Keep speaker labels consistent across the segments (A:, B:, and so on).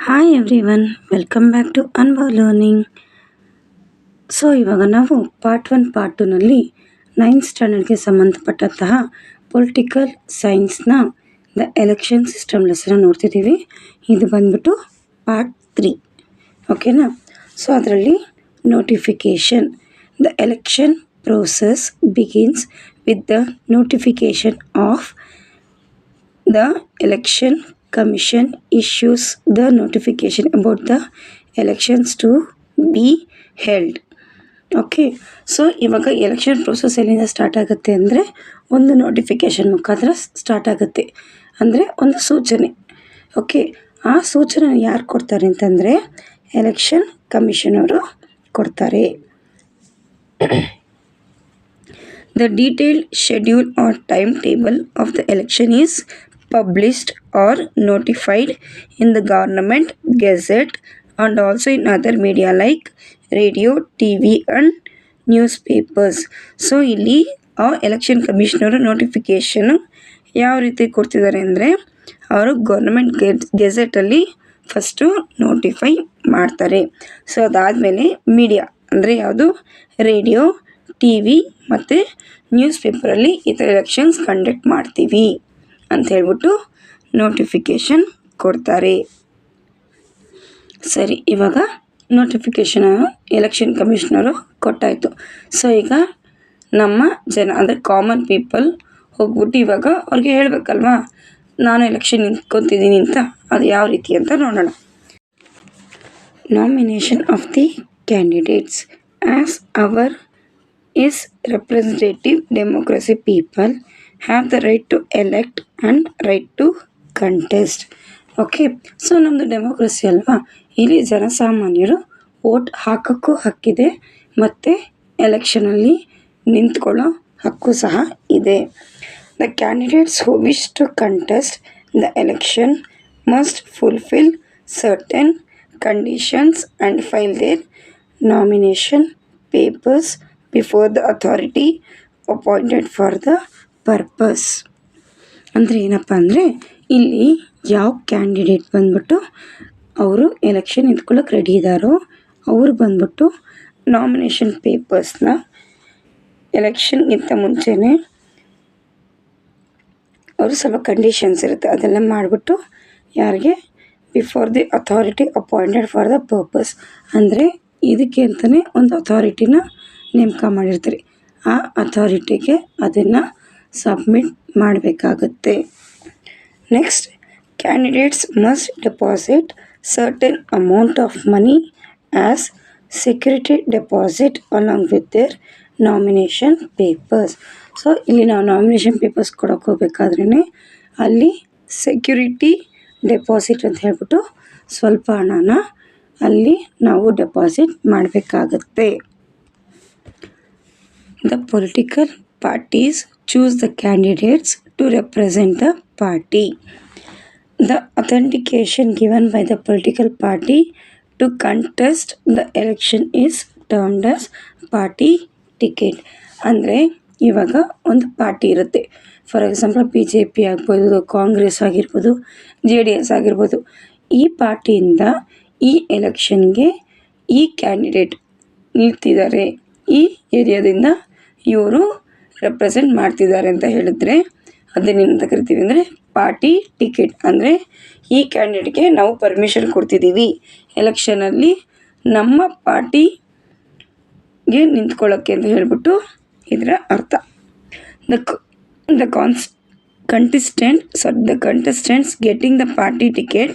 A: Hi everyone, welcome back to ಅನ್ಬಾ learning. ಇವಾಗ ನಾವು ಪಾರ್ಟ್ 1 ಪಾರ್ಟ್ 2ನಲ್ಲಿ 9th ಸ್ಟ್ಯಾಂಡರ್ಡ್ಗೆ ಸಂಬಂಧಪಟ್ಟಂತಹ ಪೊಲಿಟಿಕಲ್ ಸೈನ್ಸ್ನ ದ ಎಲೆಕ್ಷನ್ ಸಿಸ್ಟಮ್ ಲೆಸನ್ ನೋಡ್ತಿದ್ದೀವಿ. ಇದು ಬಂದ್ಬಿಟ್ಟು ಪಾರ್ಟ್ 3, ಓಕೆನಾ. ಅದರಲ್ಲಿ notification, the election process begins with the notification of the election commission issues the notification about the elections to be held. Okay, ಇವಾಗ ಎಲೆಕ್ಷನ್ ಪ್ರೋಸೆಸ್ ಎಲ್ಲಿಂದ ಸ್ಟಾರ್ಟ್ ಆಗುತ್ತೆ ಅಂದರೆ ಒಂದು ನೋಟಿಫಿಕೇಷನ್ ಮುಖಾಂತರ ಸ್ಟಾರ್ಟ್ ಆಗುತ್ತೆ. ಅಂದರೆ ಒಂದು ಸೂಚನೆ. ಓಕೆ, ಆ ಸೂಚನೆ ಯಾರು ಕೊಡ್ತಾರೆ ಅಂತಂದರೆ ಎಲೆಕ್ಷನ್ ಕಮಿಷನರು ಕೊಡ್ತಾರೆ. The detailed schedule or timetable of the election is published or notified in the government gazette and also in other media like radio, TV and newspapers. ಇಲ್ಲಿ ಆ ಎಲೆಕ್ಷನ್ ಕಮಿಷನರು ನೋಟಿಫಿಕೇಷನ್ ಯಾವ ರೀತಿ ಕೊಡ್ತಿದ್ದಾರೆ ಅಂದರೆ ಅವರು government ಗೆಜೆಟಲ್ಲಿ first notify ಮಾಡ್ತಾರೆ. ಅದಾದಮೇಲೆ media ಅಂದರೆ ಯಾವುದು, ರೇಡಿಯೋ, TV ಮತ್ತು ನ್ಯೂಸ್ ಪೇಪರಲ್ಲಿ ಈ ಥರ ಎಲೆಕ್ಷನ್ಸ್ ಕಂಡಕ್ಟ್ ಮಾಡ್ತೀವಿ ಅಂತ ಹೇಳ್ಬಿಟ್ಟು ನೋಟಿಫಿಕೇಷನ್ ಕೊಡ್ತಾರೆ. ಸರಿ, ಇವಾಗ ನೋಟಿಫಿಕೇಷನ್ ಎಲೆಕ್ಷನ್ ಕಮಿಷನರು ಕೊಟ್ಟಾಯಿತು. ಈಗ ನಮ್ಮ ಜನ ಅಂದರೆ ಕಾಮನ್ ಪೀಪಲ್ ಹೋಗ್ಬಿಟ್ಟು ಇವಾಗ ಅವ್ರಿಗೆ ಹೇಳಬೇಕಲ್ವಾ, ನಾನು ಎಲೆಕ್ಷನ್ ನಿಂತ್ಕೊತಿದ್ದೀನಿ ಅಂತ. ಅದು ಯಾವ ರೀತಿ ಅಂತ ನೋಡೋಣ. Nomination of the candidates as hour is representative democracy, people have the right to elect and right to contest. Okay, ನಮ್ಮದು ಡೆಮೋಕ್ರಸಿ ಅಲ್ವಾ, ಇಲ್ಲಿ ಜನಸಾಮಾನ್ಯರು ವೋಟ್ ಹಾಕೋಕ್ಕೂ ಹಕ್ಕಿದೆ ಮತ್ತು ಎಲೆಕ್ಷನಲ್ಲಿ ನಿಂತ್ಕೊಳ್ಳೋ ಹಕ್ಕು ಸಹ ಇದೆ. The candidates who wish to contest the election must fulfil certain conditions and file their nomination papers before the authority appointed for the purpose. ಅಂದರೆ ಏನಪ್ಪ ಅಂದರೆ ಇಲ್ಲಿ ಯಾವ ಕ್ಯಾಂಡಿಡೇಟ್ ಬಂದ್ಬಿಟ್ಟು ಅವರು ಎಲೆಕ್ಷನ್ ನಿಂತ್ಕೊಳ್ಳೋಕೆ ರೆಡಿ ಇದ್ದಾರೋ ಅವರು ಬಂದ್ಬಿಟ್ಟು ನಾಮಿನೇಷನ್ ಪೇಪರ್ಸ್ನ ಎಲೆಕ್ಷನ್ಗಿಂತ ಮುಂಚೆನೇ ಅವರು ಸ್ವಲ್ಪ ಕಂಡೀಷನ್ಸ್ ಇರುತ್ತೆ, ಅದೆಲ್ಲ ಮಾಡಿಬಿಟ್ಟು ಯಾರಿಗೆ before the authority appointed for the purpose, ಅಂದರೆ ಇದಕ್ಕೆ ಅಂತಲೇ ಒಂದು ಅಥಾರಿಟಿನ ನೇಮಕ ಮಾಡಿರ್ತಾರೆ. ಆ ಅಥಾರಿಟಿಗೆ ಅದನ್ನು ಸಬ್ಮಿಟ್ ಮಾಡಬೇಕಾಗುತ್ತೆ. Next, candidates must deposit certain amount of money as security deposit along with their nomination papers. ಇಲ್ಲಿ ನಾವು ನಾಮಿನೇಷನ್ ಪೇಪರ್ಸ್ ಕೊಡೋಕೆ ಹೋಗ್ಬೇಕಾದ್ರೇ ಅಲ್ಲಿ ಸೆಕ್ಯೂರಿಟಿ ಡೆಪಾಸಿಟ್ ಅಂತ ಹೇಳ್ಬಿಟ್ಟು ಸ್ವಲ್ಪ ಹಣನ ಅಲ್ಲಿ ನಾವು ಡೆಪಾಸಿಟ್ ಮಾಡಬೇಕಾಗತ್ತೆ. The political parties choose the candidates to represent the party. The authentication given by the political party to contest the election is termed as party ticket. ಅಂದರೆ ಇವಾಗ ಒಂದು ಪಾರ್ಟಿ ಇರುತ್ತೆ, ಫಾರ್ ಎಕ್ಸಾಂಪಲ್ BJP ಆಗ್ಬೋದು, ಕಾಂಗ್ರೆಸ್ ಆಗಿರ್ಬೋದು, JDS ಆಗಿರ್ಬೋದು. ಈ ಪಾರ್ಟಿಯಿಂದ ಈ ಎಲೆಕ್ಷನ್ಗೆ ಈ ಕ್ಯಾಂಡಿಡೇಟ್ ನಿಲ್ತಿದ್ದಾರೆ, ಈ ಏರಿಯಾದಿಂದ ಇವರು ರೆಪ್ರೆಸೆಂಟ್ ಮಾಡ್ತಿದ್ದಾರೆ ಅಂತ ಹೇಳಿದ್ರೆ ಅದನ್ನೇನಂತ ಕರಿತೀವಿ ಅಂದರೆ ಪಾರ್ಟಿ ಟಿಕೆಟ್. ಅಂದರೆ ಈ ಕ್ಯಾಂಡಿಡೇಟ್ಗೆ ನಾವು ಪರ್ಮಿಷನ್ ಕೊಡ್ತಿದ್ದೀವಿ ಎಲೆಕ್ಷನಲ್ಲಿ ನಮ್ಮ ಪಾರ್ಟಿಗೆ ನಿಂತ್ಕೊಳ್ಳೋಕ್ಕೆ ಅಂತ ಹೇಳ್ಬಿಟ್ಟು ಇದರ ಅರ್ಥ. The contestants getting the party ticket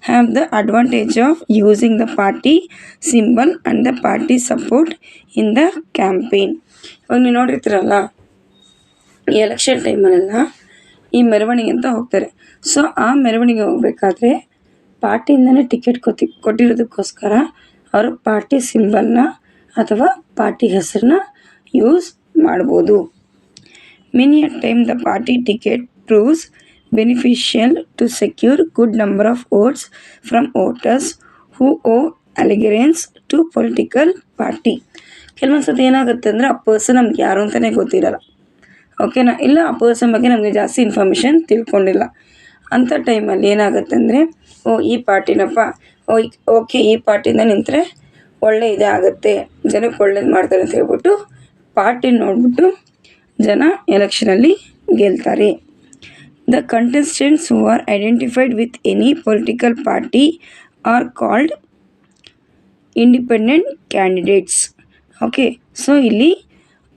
A: have the advantage of using the party symbol and the party support in the campaign. ಇವಾಗ ನೀವು ನೋಡಿರ್ತೀರಲ್ಲ, ಈ ಎಲೆಕ್ಷನ್ ಟೈಮಲ್ಲೆಲ್ಲ ಈ ಮೆರವಣಿಗೆ ಅಂತ ಹೋಗ್ತಾರೆ. ಆ ಮೆರವಣಿಗೆ ಹೋಗಬೇಕಾದ್ರೆ ಪಾರ್ಟಿಯಿಂದನೇ ಟಿಕೆಟ್ ಕೊಟ್ಟಿರೋದಕ್ಕೋಸ್ಕರ ಅವರು ಪಾರ್ಟಿ ಸಿಂಬಲ್ನ ಅಥವಾ ಪಾರ್ಟಿ ಹೆಸರನ್ನ ಯೂಸ್ ಮಾಡ್ಬೋದು. Many a time the party ticket proves beneficial to secure good number of votes from voters who owe allegiance to political party. ಕೆಲವೊಂದು ಸತಿ ಏನಾಗುತ್ತೆ ಅಂದರೆ ಆ ಪರ್ಸನ್ ನಮ್ಗೆ ಯಾರು ಅಂತಲೇ ಗೊತ್ತಿರಲ್ಲ, ಓಕೆನಾ, ಇಲ್ಲ ಆ ಪರ್ಸನ್ ಬಗ್ಗೆ ನಮಗೆ ಜಾಸ್ತಿ ಇನ್ಫಾರ್ಮೇಷನ್ ತಿಳ್ಕೊಂಡಿಲ್ಲ. ಅಂಥ ಟೈಮಲ್ಲಿ ಏನಾಗುತ್ತೆ ಅಂದರೆ ಈ ಪಾರ್ಟಿನಪ್ಪ ಓಕೆ ಈ ಪಾರ್ಟಿಯಿಂದ ನಿಂತರೆ ಒಳ್ಳೆ ಇದೇ ಆಗುತ್ತೆ, ಜನಕ್ಕೆ ಒಳ್ಳೇದು ಮಾಡ್ತಾರೆ ಅಂತ ಹೇಳ್ಬಿಟ್ಟು ಪಾರ್ಟಿ ನೋಡಿಬಿಟ್ಟು ಜನ ಎಲೆಕ್ಷನಲ್ಲಿ ಗೆಲ್ತಾರೆ. The contestants who are identified with any political party are called independent candidates. Okay, so ಇಲ್ಲಿ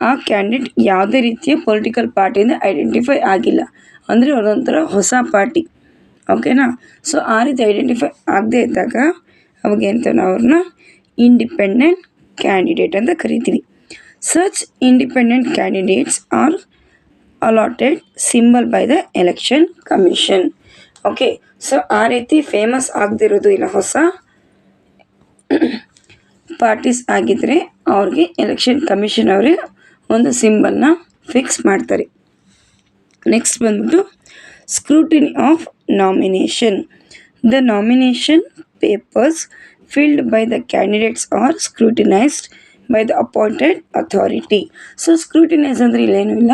A: ಆ ಕ್ಯಾಂಡಿಡೇಟ್ ಯಾವುದೇ ರೀತಿಯ ಪೊಲಿಟಿಕಲ್ ಪಾರ್ಟಿಯಿಂದ ಐಡೆಂಟಿಫೈ ಆಗಿಲ್ಲ ಅಂದರೆ ಅದೊಂಥರ ಹೊಸ ಪಾರ್ಟಿ. ಓಕೆನಾ, ಸೊ ಆ ರೀತಿ ಐಡೆಂಟಿಫೈ ಆಗದೆ ಇದ್ದಾಗ ಅವಾಗ ಎಂತ ಅವ್ರನ್ನ ಇಂಡಿಪೆಂಡೆಂಟ್ ಕ್ಯಾಂಡಿಡೇಟ್ ಅಂತ ಕರಿತೀವಿ. Such independent candidates R allotted symbol by the election commission. Okay, so ಆ ರೀತಿ ಫೇಮಸ್ ಆಗದಿರೋದು ಇಲ್ಲ ಹೊಸ ಪಾರ್ಟೀಸ್ ಆಗಿದ್ದರೆ ಅವ್ರಿಗೆ ಎಲೆಕ್ಷನ್ ಕಮಿಷನ್ ಅವರೇ ಒಂದು ಸಿಂಬಲ್ನ ಫಿಕ್ಸ್ ಮಾಡ್ತಾರೆ. ನೆಕ್ಸ್ಟ್ ಬಂದ್ಬಿಟ್ಟು scrutiny of nomination. The nomination papers filed by the candidates are scrutinised by the appointed authority. So scrutinise ಅಂದರೆ ಇಲ್ಲೇನೂ ಇಲ್ಲ,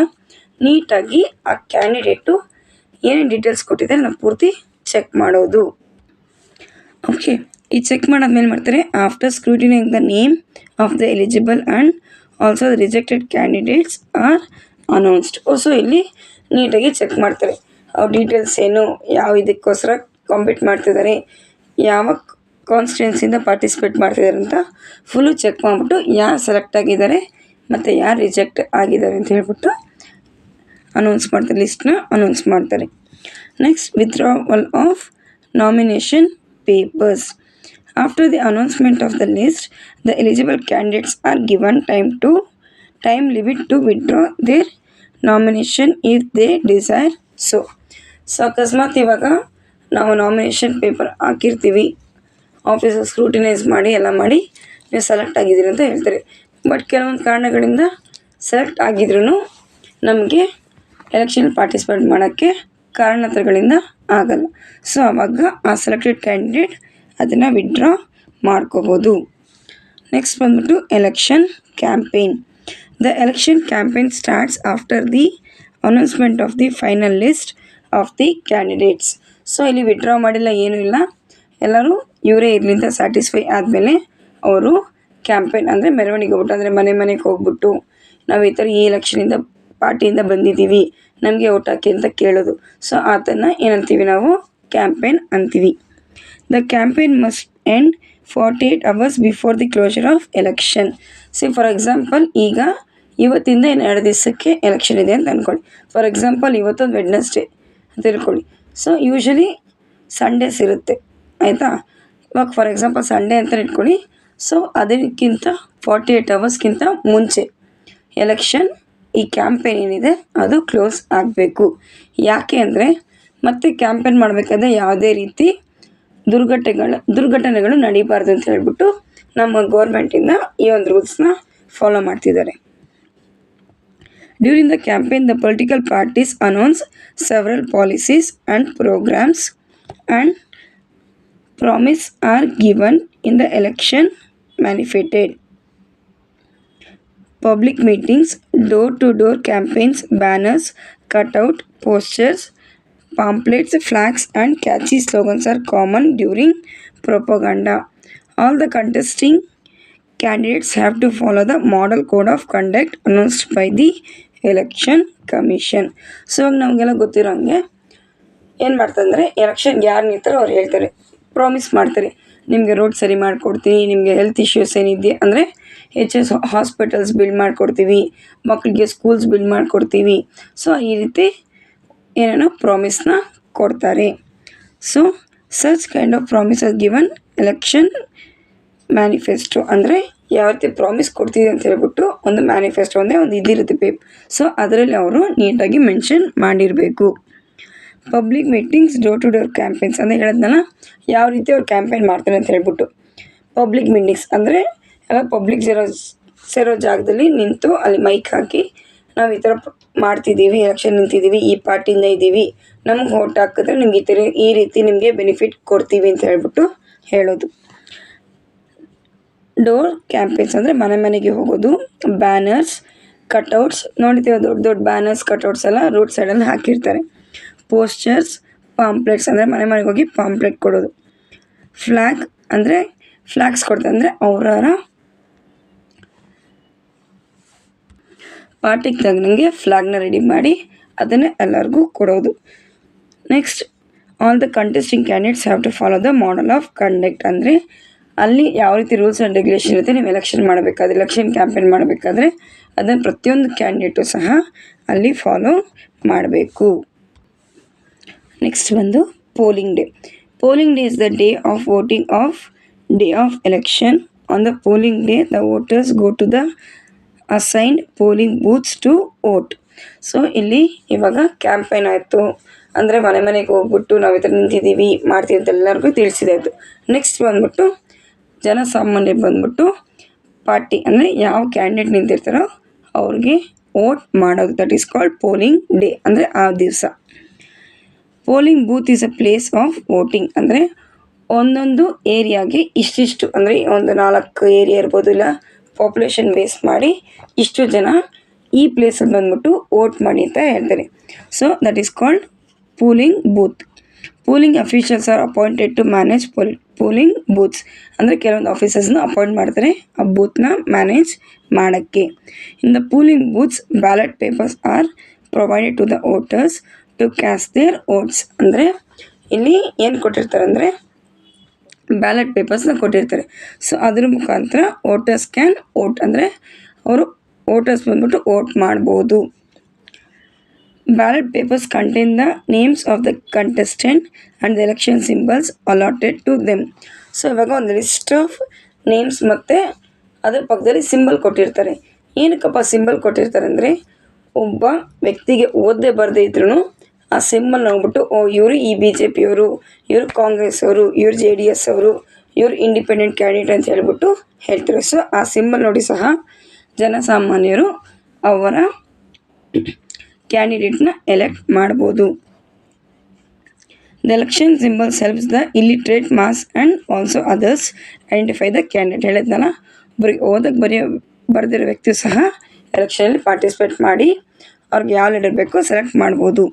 A: ನೀಟಾಗಿ ಆ ಕ್ಯಾಂಡಿಡೇಟು ಏನೇನು ಡೀಟೇಲ್ಸ್ ಕೊಟ್ಟಿದ್ದಾರೆ ನಾವು ಪೂರ್ತಿ ಚೆಕ್ ಮಾಡೋದು. ಓಕೆ, ಈ ಚೆಕ್ ಮಾಡಾದ್ಮೇಲೆ ಮಾಡ್ತಾರೆ after scrutining the name of the eligible and also the rejected candidates are announced. So ಇಲ್ಲಿ ನೀಟಾಗಿ ಚೆಕ್ ಮಾಡ್ತಾರೆ ಅವ್ರ ಡೀಟೇಲ್ಸ್ ಏನು, ಯಾವ ಇದಕ್ಕೋಸ್ಕರ ಕಾಂಪೀಟ್ ಮಾಡ್ತಿದ್ದಾರೆ, ಯಾವ ಕಾನ್ಸ್ಟಿಟ್ಯೂನ್ಸಿಯಿಂದ ಪಾರ್ಟಿಸಿಪೇಟ್ ಮಾಡ್ತಿದ್ದಾರೆ ಅಂತ ಫುಲ್ಲು ಚೆಕ್ ಮಾಡಿಬಿಟ್ಟು ಯಾರು ಸೆಲೆಕ್ಟ್ ಆಗಿದ್ದಾರೆ ಮತ್ತು ಯಾರು ರಿಜೆಕ್ಟ್ ಆಗಿದ್ದಾರೆ ಅಂತ ಹೇಳ್ಬಿಟ್ಟು ಅನೌನ್ಸ್ ಮಾಡ್ತಾರೆ, ಲಿಸ್ಟ್ನ ಅನೌನ್ಸ್ ಮಾಡ್ತಾರೆ. Next withdrawal of nomination papers. After the announcement of the list, the eligible candidates are given time limit to withdraw their nomination if they desire so. ಅಕಸ್ಮಾತ್ ಇವಾಗ ನಾವು ನಾಮಿನೇಷನ್ ಪೇಪರ್ ಹಾಕಿರ್ತೀವಿ, officer scrutinise ಮಾಡಿ ಎಲ್ಲ ಮಾಡಿ ನೀವು select ಆಗಿದ್ದೀರಿ ಅಂತ ಹೇಳ್ತಾರೆ. ಬಟ್ ಕೆಲವೊಂದು ಕಾರಣಗಳಿಂದ ಸೆಲೆಕ್ಟ್ ಆಗಿದ್ರೂ ನಮಗೆ ಎಲೆಕ್ಷನ್ ಪಾರ್ಟಿಸಿಪೇಟ್ ಮಾಡೋಕ್ಕೆ ಕಾರಣಾಂತರಗಳಿಂದ ಆಗಲ್ಲ. ಸೊ ಆವಾಗ ಆ ಸೆಲೆಕ್ಟೆಡ್ ಕ್ಯಾಂಡಿಡೇಟ್ ಅದನ್ನು ವಿಡ್ರಾ ಮಾಡ್ಕೋಬೋದು. ನೆಕ್ಸ್ಟ್ ಬಂದ್ಬಿಟ್ಟು election campaign. The election campaign starts after the announcement of the final list of the candidates. So ಇಲ್ಲಿ ವಿಡ್ರಾ ಮಾಡಿಲ್ಲ, ಏನೂ ಇಲ್ಲ, ಎಲ್ಲರೂ ಇವರೇ ಇರಲಿಂದ ಸ್ಯಾಟಿಸ್ಫೈ ಆದಮೇಲೆ ಅವರು ಕ್ಯಾಂಪೇನ್ ಅಂದರೆ ಮೆರವಣಿಗೆ ಹೋಗ್ಬಿಟ್ಟು ಅಂದರೆ ಮನೆಗೆ ಹೋಗ್ಬಿಟ್ಟು ನಾವು ಈ ಥರ ಈ ಎಲೆಕ್ಷನಿಂದ ಪಾರ್ಟಿಯಿಂದ ಬಂದಿದ್ದೀವಿ, ನಮಗೆ ಓಟ್ ಹಾಕಿ ಅಂತ ಕೇಳೋದು. ಸೊ ಅದನ್ನು ಏನಂತೀವಿ ನಾವು ಕ್ಯಾಂಪೇನ್ ಅಂತೀವಿ. The campaign must end 48 hours before the closure of election. See for example ಈಗ ಇವತ್ತಿಂದ 2 ದಿವಸಕ್ಕೆ ಎಲೆಕ್ಷನ್ ಇದೆ ಅಂತ ಅಂದ್ಕೊಳ್ಳಿ. ಫಾರ್ ಎಕ್ಸಾಂಪಲ್ ಇವತ್ತೊಂದು ವೆಡ್ನೆಸ್ಡೇ ಅಂತ ತಿಳ್ಕೊಳ್ಳಿ. ಸೊ ಯೂಶ್ವಲಿ ಸಂಡೇಸ್ ಇರುತ್ತೆ, ಆಯಿತಾ. ಇವಾಗ ಫಾರ್ ಎಕ್ಸಾಂಪಲ್ ಸಂಡೇ ಅಂತ ಇಟ್ಕೊಳ್ಳಿ. ಸೊ ಅದಕ್ಕಿಂತ 48 hours ಮುಂಚೆ ಎಲೆಕ್ಷನ್ ಈ ಕ್ಯಾಂಪೇನ್ ಏನಿದೆ ಅದು ಕ್ಲೋಸ್ ಆಗಬೇಕು. ಯಾಕೆ ಅಂದರೆ ಮತ್ತೆ ಕ್ಯಾಂಪೇನ್ ಮಾಡಬೇಕಾದ್ರೆ ಯಾವುದೇ ರೀತಿ ದುರ್ಘಟನೆಗಳು ನಡೀಬಾರ್ದು ಅಂತ ಹೇಳ್ಬಿಟ್ಟು ನಮ್ಮ ಗೌರ್ಮೆಂಟಿಂದ ಈ ಒಂದು ರೂಲ್ಸ್ನ ಫಾಲೋ ಮಾಡ್ತಿದ್ದಾರೆ. During the campaign the political parties announce several policies and programmes and promise are given in the election manifesto. Public meetings, door-to-door campaigns, banners, cutout, posters, pamphlets, flags and catchy slogans are common during propaganda. All the contesting candidates have to follow the model code of conduct announced by the election commission. So ನಮಗೆಲ್ಲ ಗೊತ್ತಿರೋಂಗೆ ಏನು ಮಾಡ್ತಂದರೆ ಎಲೆಕ್ಷನ್ಗೆ ಯಾರು ನಿಂತಾರೋ ಅವ್ರು ಹೇಳ್ತಾರೆ, promise ಮಾಡ್ತಾರೆ, ನಿಮಗೆ road ಸರಿ ಮಾಡಿಕೊಡ್ತೀನಿ, ನಿಮಗೆ ಹೆಲ್ತ್ ಇಶ್ಯೂಸ್ ಏನಿದೆ ಅಂದರೆ HS ಹಾಸ್ಪಿಟಲ್ಸ್ ಬಿಲ್ಡ್ ಮಾಡಿಕೊಡ್ತೀವಿ, ಮಕ್ಕಳಿಗೆ ಸ್ಕೂಲ್ಸ್ ಬಿಲ್ಡ್ ಮಾಡಿಕೊಡ್ತೀವಿ. ಸೊ ಈ ರೀತಿ ಏನೇನೋ ಪ್ರಾಮಿಸ್ನ ಕೊಡ್ತಾರೆ. So such kind of promise are given election manifesto. ಅಂದರೆ ಯಾವ ರೀತಿ ಪ್ರಾಮಿಸ್ ಕೊಡ್ತೀವಿ ಅಂತ ಹೇಳ್ಬಿಟ್ಟು ಒಂದು ಮ್ಯಾನಿಫೆಸ್ಟೋ ಅಂದರೆ ಒಂದು ಇದಿರುತ್ತೆ ಪೇಪರ್. ಸೊ ಅದರಲ್ಲಿ ಅವರು ನೀಟಾಗಿ ಮೆನ್ಷನ್ ಮಾಡಿರಬೇಕು. Public meetings, door to door campaigns ಅಂದರೆ ಹೇಳಿದ್ನಲ್ಲ ಯಾವ ರೀತಿ ಅವ್ರು ಕ್ಯಾಂಪೇನ್ ಮಾಡ್ತಾರೆ ಅಂತ ಹೇಳ್ಬಿಟ್ಟು. ಪಬ್ಲಿಕ್ ಮೀಟಿಂಗ್ಸ್ ಅಂದರೆ ಎಲ್ಲ ಪಬ್ಲಿಕ್ ಸೇರೋ ಜಾಗದಲ್ಲಿ ನಿಂತು ಅಲ್ಲಿ ಮೈಕ್ ಹಾಕಿ ನಾವು ಈ ಥರ ಮಾಡ್ತಿದ್ದೀವಿ, ಎಲೆಕ್ಷನ್ ನಿಂತಿದ್ದೀವಿ, ಈ ಪಾರ್ಟಿಯಿಂದ ಇದ್ದೀವಿ, ನಮ್ಗೆ ಓಟ್ ಹಾಕಿದ್ರೆ ನಿಮ್ಗೆ ಈ ರೀತಿ ನಿಮಗೆ ಬೆನಿಫಿಟ್ ಕೊಡ್ತೀವಿ ಅಂತ ಹೇಳ್ಬಿಟ್ಟು ಹೇಳೋದು. ಡೋರ್ ಕ್ಯಾಂಪೇನ್ಸ್ ಅಂದರೆ ಮನೆಗೆ ಹೋಗೋದು. ಬ್ಯಾನರ್ಸ್, ಕಟೌಟ್ಸ್ ನೋಡ್ತೀವಿ, ದೊಡ್ಡ ದೊಡ್ಡ ಬ್ಯಾನರ್ಸ್ ಕಟೌಟ್ಸ್ ಎಲ್ಲ ರೋಡ್ ಸೈಡಲ್ಲಿ ಹಾಕಿರ್ತಾರೆ. ಪೋಸ್ಟರ್ಸ್, ಪಾಂಪ್ಲೆಟ್ಸ್ ಅಂದರೆ ಮನೆಗೆ ಹೋಗಿ ಪಾಂಪ್ಲೆಟ್ ಕೊಡೋದು. ಫ್ಲ್ಯಾಗ್ ಅಂದರೆ ಫ್ಲ್ಯಾಗ್ಸ್ ಕೊಡ್ತಾರೆ, ಅಂದರೆ ಅವರವರ ಪಾರ್ಟಿಗೆ ತಕ್ಕಂಗೆ ಫ್ಲ್ಯಾಗ್ನ ರೆಡಿ ಮಾಡಿ ಅದನ್ನೇ ಎಲ್ಲರಿಗೂ ಕೊಡೋದು. Next, all the contesting candidates have to follow the model of conduct. ಅಂದರೆ ಅಲ್ಲಿ ಯಾವ ರೀತಿ ರೂಲ್ಸ್ ಆ್ಯಂಡ್ ರೆಗ್ಯುಲೇಷನ್ ಇರುತ್ತೆ, ನೀವು ಎಲೆಕ್ಷನ್ ಮಾಡಬೇಕಾದ್ರೆ, ಎಲೆಕ್ಷನ್ ಕ್ಯಾಂಪೇನ್ ಮಾಡಬೇಕಾದ್ರೆ ಅದನ್ನು ಪ್ರತಿಯೊಂದು ಕ್ಯಾಂಡಿಡೇಟು ಸಹ ಅಲ್ಲಿ ಫಾಲೋ ಮಾಡಬೇಕು. ನೆಕ್ಸ್ಟ್ ಬಂದು polling day. Polling day is the day of voting of day of election. On the polling day the voters go to the assigned polling booths to vote. So ಇಲ್ಲಿ ಇವಾಗ campaign ಆಯಿತು ಅಂದರೆ ಮನೆ ಮನೆಗೆ ಹೋಗ್ಬಿಟ್ಟು ನಾವು ಈ ಥರ ನಿಂತಿದ್ದೀವಿ ಮಾಡ್ತೀವಿ ಅಂತ ಎಲ್ಲರಿಗೂ ತಿಳಿಸಿದಾಯಿತು. ನೆಕ್ಸ್ಟ್ ಬಂದ್ಬಿಟ್ಟು ಜನಸಾಮಾನ್ಯರು ಬಂದ್ಬಿಟ್ಟು ಪಾರ್ಟಿ ಅಂದರೆ ಯಾವ ಕ್ಯಾಂಡಿಡೇಟ್ ನಿಂತಿರ್ತಾರೋ ಅವ್ರಿಗೆ ವೋಟ್ ಮಾಡೋದು. That is called polling day, ಅಂದರೆ ಆ ದಿವಸ. Polling booth is a place of voting. ಅಂದರೆ ಒಂದೊಂದು ಏರಿಯಾಗೆ ಇಷ್ಟಿಷ್ಟು, ಅಂದರೆ ಒಂದು 4 ಏರಿಯಾ ಇರ್ಬೋದು, ಇಲ್ಲ ಪಾಪ್ಯುಲೇಷನ್ ಬೇಸ್ ಮಾಡಿ ಇಷ್ಟು ಜನ ಈ ಪ್ಲೇಸಲ್ಲಿ ಬಂದ್ಬಿಟ್ಟು ವೋಟ್ ಮಾಡಿ ಅಂತ ಹೇಳ್ತಾರೆ. So that is called polling booth. Polling officials are appointed to manage polling booths. ಅಂದರೆ ಕೆಲವೊಂದು ಆಫೀಸರ್ಸ್ನ ಅಪಾಯಿಂಟ್ ಮಾಡ್ತಾರೆ ಆ ಬೂತ್ನ ಮ್ಯಾನೇಜ್ ಮಾಡೋಕ್ಕೆ. In the polling booths ballot papers are provided to the voters to cast their votes. ಅಂದರೆ ಇಲ್ಲಿ ಏನು ಕೊಟ್ಟಿರ್ತಾರೆ ಅಂದರೆ ಬ್ಯಾಲೆಟ್ ಪೇಪರ್ಸ್ನ ಕೊಟ್ಟಿರ್ತಾರೆ. ಸೊ ಅದ್ರ ಮುಖಾಂತರ ವೋಟರ್ಸ್ ಕ್ಯಾನ್ ವೋಟ್, ಅಂದರೆ ಅವರು ವೋಟರ್ಸ್ ಬಂದ್ಬಿಟ್ಟು ವೋಟ್ ಮಾಡ್ಬೋದು. Ballot papers contain the names of the contestant and the election symbols allotted to them. So ಇವಾಗ ಒಂದು ಲಿಸ್ಟ್ ಆಫ್ ನೇಮ್ಸ್ ಮತ್ತು ಅದ್ರ ಪಕ್ಕದಲ್ಲಿ ಸಿಂಬಲ್ ಕೊಟ್ಟಿರ್ತಾರೆ. ಏನಕ್ಕಪ್ಪ ಸಿಂಬಲ್ ಕೊಟ್ಟಿರ್ತಾರೆ ಅಂದರೆ ಒಬ್ಬ ವ್ಯಕ್ತಿಗೆ ಓದದೆ ಬರದೇ ಇದ್ರೂ ಆ ಸಿಂಬಲ್ ನೋಡ್ಬಿಟ್ಟು ಇವರು ಈ BJP ಅವರು, ಇವರು ಕಾಂಗ್ರೆಸ್ ಅವರು, ಇವರು JDS ಅವರು, ಇವರು ಇಂಡಿಪೆಂಡೆಂಟ್ ಕ್ಯಾಂಡಿಡೇಟ್ ಅಂತ ಹೇಳ್ಬಿಟ್ಟು ಹೇಳ್ತಾರೆ. ಸೊ ಆ ಸಿಂಬಲ್ ನೋಡಿ ಸಹ ಜನಸಾಮಾನ್ಯರು ಅವರ ಕ್ಯಾಂಡಿಡೇಟ್ನ ಎಲೆಕ್ಟ್ ಮಾಡ್ಬೋದು. The election symbols helps the illiterate mass and also others identify the candidate. ಹೇಳಿದ್ನಲ್ಲ, ಬರೀ ಓದಕ್ಕೆ ಬರೆದಿರೋ ವ್ಯಕ್ತಿ ಸಹ ಎಲೆಕ್ಷನಲ್ಲಿ ಪಾರ್ಟಿಸಿಪೇಟ್ ಮಾಡಿ ಅವ್ರಿಗೆ ಯಾವ ಲೀಡರ್ ಬೇಕೋ ಸೆಲೆಕ್ಟ್ ಮಾಡ್ಬೋದು.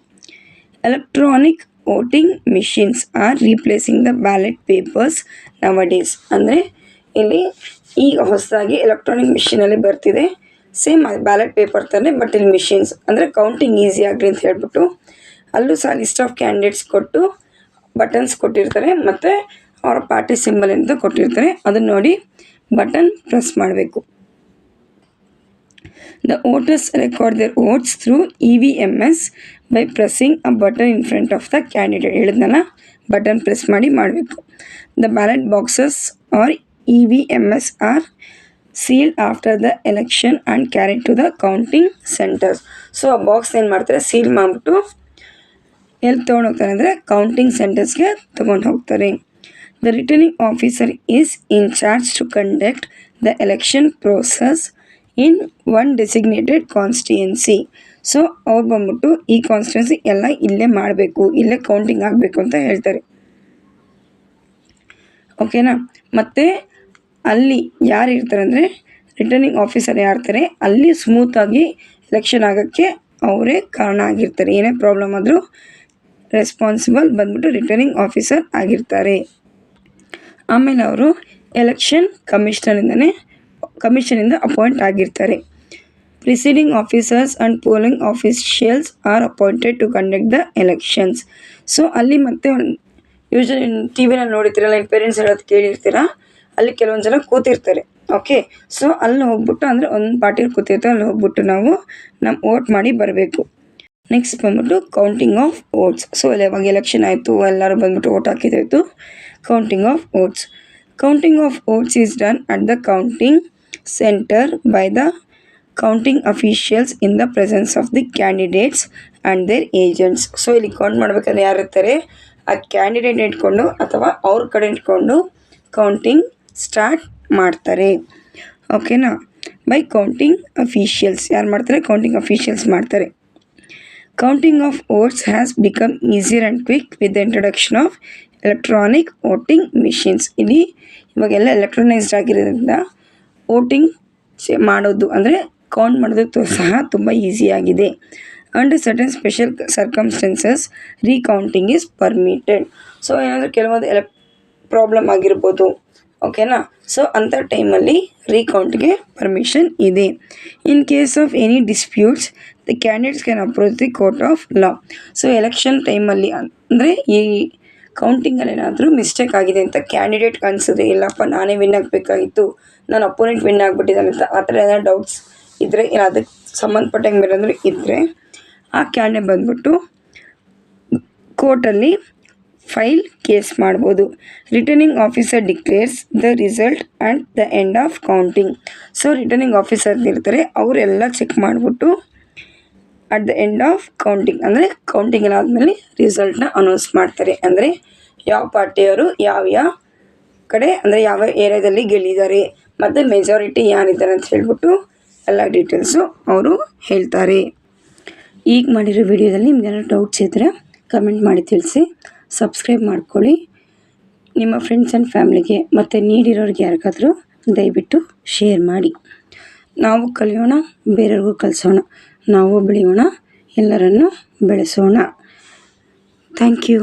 A: Electronic voting machines are replacing the ballot papers nowadays. ಅಂದರೆ ಇಲ್ಲಿ ಈಗ ಹೊಸದಾಗಿ ಎಲೆಕ್ಟ್ರಾನಿಕ್ ಮಿಷಿನಲ್ಲಿ ಬರ್ತಿದೆ, ಸೇಮ್ ಬ್ಯಾಲೆಟ್ ಪೇಪರ್ ಥರನೇ, ಬಟ್ ಇಲ್ಲಿ ಮಿಷಿನ್ಸ್. ಅಂದರೆ ಕೌಂಟಿಂಗ್ ಈಸಿ ಆಗಲಿ ಅಂತ ಹೇಳ್ಬಿಟ್ಟು ಅಲ್ಲೂ ಸಹ ಲಿಸ್ಟ್ ಆಫ್ ಕ್ಯಾಂಡಿಡೇಟ್ಸ್ ಕೊಟ್ಟು ಬಟನ್ಸ್ ಕೊಟ್ಟಿರ್ತಾರೆ ಮತ್ತು ಅವರ ಪಾರ್ಟಿ ಸಿಂಬಲ್ ಅಂತ ಕೊಟ್ಟಿರ್ತಾರೆ. ಅದನ್ನು ನೋಡಿ ಬಟನ್ ಪ್ರೆಸ್ ಮಾಡಬೇಕು. The voters record their votes through EVMS by pressing a button in front of the candidate. ಹೇಳಿದ್ನಲ್ಲ, ಬಟನ್ ಪ್ರೆಸ್ ಮಾಡಿ ಮಾಡಬೇಕು. The ballot boxes or EVMS are sealed after the election and carried to the counting centres. So ಆ box ಏನು ಮಾಡ್ತಾರೆ, seal ಮಾಡಿಬಿಟ್ಟು ಎಲ್ಲಿ ತೊಗೊಂಡು ಹೋಗ್ತಾರೆ ಅಂದರೆ ಕೌಂಟಿಂಗ್ ಸೆಂಟರ್ಸ್ಗೆ ತೊಗೊಂಡು ಹೋಗ್ತಾರೆ. The returning officer is in charge to conduct the election process in one designated constituency. So ಅವ್ರು ಬಂದ್ಬಿಟ್ಟು ಈ ಕಾನ್ಸ್ಟಿಟ್ಯೂನ್ಸಿ ಎಲ್ಲ ಇಲ್ಲೇ ಮಾಡಬೇಕು, ಇಲ್ಲೇ ಕೌಂಟಿಂಗ್ ಆಗಬೇಕು ಅಂತ ಹೇಳ್ತಾರೆ. ಓಕೆನಾ. ಮತ್ತು ಅಲ್ಲಿ ಯಾರು ಇರ್ತಾರೆ ಅಂದರೆ ರಿಟರ್ನಿಂಗ್ ಆಫೀಸರ್ ಯಾರಿರ್ತಾರೆ ಅಲ್ಲಿ ಸ್ಮೂತಾಗಿ ಎಲೆಕ್ಷನ್ ಆಗೋಕ್ಕೆ ಅವರೇ ಕಾರಣ ಆಗಿರ್ತಾರೆ. ಏನೇ ಪ್ರಾಬ್ಲಮ್ ಆದರೂ ರೆಸ್ಪಾನ್ಸಿಬಲ್ ಬಂದ್ಬಿಟ್ಟು ರಿಟರ್ನಿಂಗ್ ಆಫೀಸರ್ ಆಗಿರ್ತಾರೆ. ಆಮೇಲೆ ಅವರು ಎಲೆಕ್ಷನ್ ಕಮಿಷನಿಂದ ಅಪಾಯಿಂಟ್ ಆಗಿರ್ತಾರೆ. Presiding officers and polling officials are appointed to conduct the elections. So ಅಲ್ಲಿ ಮತ್ತೆ ಯೂಶ್ವಲಿ TVನಲ್ಲಿ ನೋಡಿರ್ತೀರಲ್ಲ, ನಿಮ್ಮ ಪೇರೆಂಟ್ಸ್ ಹೇಳೋದು ಕೇಳಿರ್ತೀರ, ಅಲ್ಲಿ ಕೆಲವೊಂದು ಜನ ಕೂತಿರ್ತಾರೆ. ಓಕೆ, ಸೊ ಅಲ್ಲಿ ಹೋಗ್ಬಿಟ್ಟು, ಅಂದರೆ ಒಂದು ಪಾರ್ಟಿಯಲ್ಲಿ ಕೂತಿರ್ತಾರೆ, ಅಲ್ಲಿ ಹೋಗ್ಬಿಟ್ಟು ನಾವು ವೋಟ್ ಮಾಡಿ ಬರಬೇಕು. ನೆಕ್ಸ್ಟ್ ಬಂದ್ಬಿಟ್ಟು ಕೌಂಟಿಂಗ್ ಆಫ್ ವೋಟ್ಸ್. ಸೊ ಇವಾಗ ಎಲೆಕ್ಷನ್ ಆಯಿತು, ಎಲ್ಲರೂ ಬಂದ್ಬಿಟ್ಟು ವೋಟ್ ಹಾಕಿದ್ದಾಯಿತು. Counting of votes. Counting of votes is done at the counting centre by the counting officials in the presence of the candidates and their agents. So ಇಲ್ಲಿ count ಮಾಡ್ಬೇಕಾದ್ರೆ ಯಾರು ಇರ್ತಾರೆ, ಆ ಕ್ಯಾಂಡಿಡೇಟ್ ಇಟ್ಕೊಂಡು ಅಥವಾ ಅವ್ರ ಕಡೆ ಇಟ್ಕೊಂಡು ಕೌಂಟಿಂಗ್ ಸ್ಟಾರ್ಟ್ ಮಾಡ್ತಾರೆ. ಓಕೆನಾ. ಬೈ ಕೌಂಟಿಂಗ್ ಅಫಿಷಿಯಲ್ಸ್ ಯಾರು ಮಾಡ್ತಾರೆ, ಕೌಂಟಿಂಗ್ ಅಫಿಷಿಯಲ್ಸ್ ಮಾಡ್ತಾರೆ. Counting of votes has become easier and quick with the introduction of electronic voting machines. ಇಲ್ಲಿ ಇವಾಗೆಲ್ಲ ಎಲೆಕ್ಟ್ರಾನೈಸ್ಡ್ ಆಗಿರೋದ್ರಿಂದ ವೋಟಿಂಗ್ ಮಾಡೋದು ಅಂದರೆ ಕೌಂಟ್ ಮಾಡೋದು ಸಹ ತುಂಬ ಈಸಿಯಾಗಿದೆ. Under certain special circumstances recounting is permitted. So ಏನಾದರೂ ಕೆಲವೊಂದು ಪ್ರಾಬ್ಲಮ್ ಆಗಿರ್ಬೋದು. ಓಕೆನಾ. ಸೊ ಅಂಥ ಟೈಮಲ್ಲಿ ರೀಕೌಂಟ್ಗೆ ಪರ್ಮಿಷನ್ ಇದೆ. In case of any disputes the candidates can approach the court of law. So election ಟೈಮಲ್ಲಿ ಅಂದರೆ ಈ ಕೌಂಟಿಂಗಲ್ಲಿ ಏನಾದರೂ ಮಿಸ್ಟೇಕ್ ಆಗಿದೆ ಅಂತ ಕ್ಯಾಂಡಿಡೇಟ್ಗೆ ಅನಿಸಿದ್ರೆ, ಇಲ್ಲಪ್ಪ ನಾನೇ ವಿನ್ ಆಗಬೇಕಾಗಿತ್ತು, ನನ್ನ ಅಪೋನೆಂಟ್ ವಿನ್ ಆಗಿಬಿಟ್ಟಿದ್ದಾನೆ ಅಂತ ಆ ಥರ ಏನಾದ್ರು ಡೌಟ್ಸ್ ಇದ್ದರೆ, ಇಲ್ಲ ಅದಕ್ಕೆ ಸಂಬಂಧಪಟ್ಟಂಗೆ ಬೇರೆಂದ್ರೆ ಇದ್ದರೆ, ಆ ಕ್ಯಾಂಡಿಡೇಟ್ ಬಂದ್ಬಿಟ್ಟು ಕೋರ್ಟಲ್ಲಿ ಫೈಲ್ ಕೇಸ್ ಮಾಡ್ಬೋದು. Returning officer declares the result and the end of counting. So returning officer ಇರ್ತಾರೆ, ಅವರೆಲ್ಲ ಚೆಕ್ ಮಾಡಿಬಿಟ್ಟು at the end of counting ಅಂದರೆ ಕೌಂಟಿಂಗ್ ಎಲ್ಲ ಆದಮೇಲೆ ರಿಸಲ್ಟ್ನ ಅನೌನ್ಸ್ ಮಾಡ್ತಾರೆ. ಅಂದರೆ ಯಾವ ಪಾರ್ಟಿಯವರು ಯಾವ ಕಡೆ ಅಂದರೆ ಯಾವ ಏರಿಯಾದಲ್ಲಿ ಗೆಲ್ಲಿದ್ದಾರೆ ಮತ್ತು ಮೆಜಾರಿಟಿ ಯಾರಿದ್ದಾರೆ ಅಂತ ಹೇಳ್ಬಿಟ್ಟು ಎಲ್ಲ ಡೀಟೇಲ್ಸು ಅವರು ಹೇಳ್ತಾರೆ. ಈಗ ಮಾಡಿರೋ ವಿಡಿಯೋದಲ್ಲಿ ನಿಮ್ಗೇನಾದ್ರು ಡೌಟ್ಸ್ ಇದ್ದರೆ ಕಮೆಂಟ್ ಮಾಡಿ ತಿಳಿಸಿ. ಸಬ್ಸ್ಕ್ರೈಬ್ ಮಾಡ್ಕೊಳ್ಳಿ. ನಿಮ್ಮ ಫ್ರೆಂಡ್ಸ್ ಆ್ಯಂಡ್ ಫ್ಯಾಮ್ಲಿಗೆ ಮತ್ತು ನೀಡಿರೋರಿಗೆ ಯಾರಿಗಾದರೂ ದಯವಿಟ್ಟು ಶೇರ್ ಮಾಡಿ. ನಾವು ಕಲಿಯೋಣ, ಬೇರೆಯವ್ರಿಗೂ ಕಲಿಸೋಣ, ನಾವು ಬೆಳೆಯೋಣ, ಎಲ್ಲರನ್ನು ಬೆಳೆಸೋಣ. Thank you.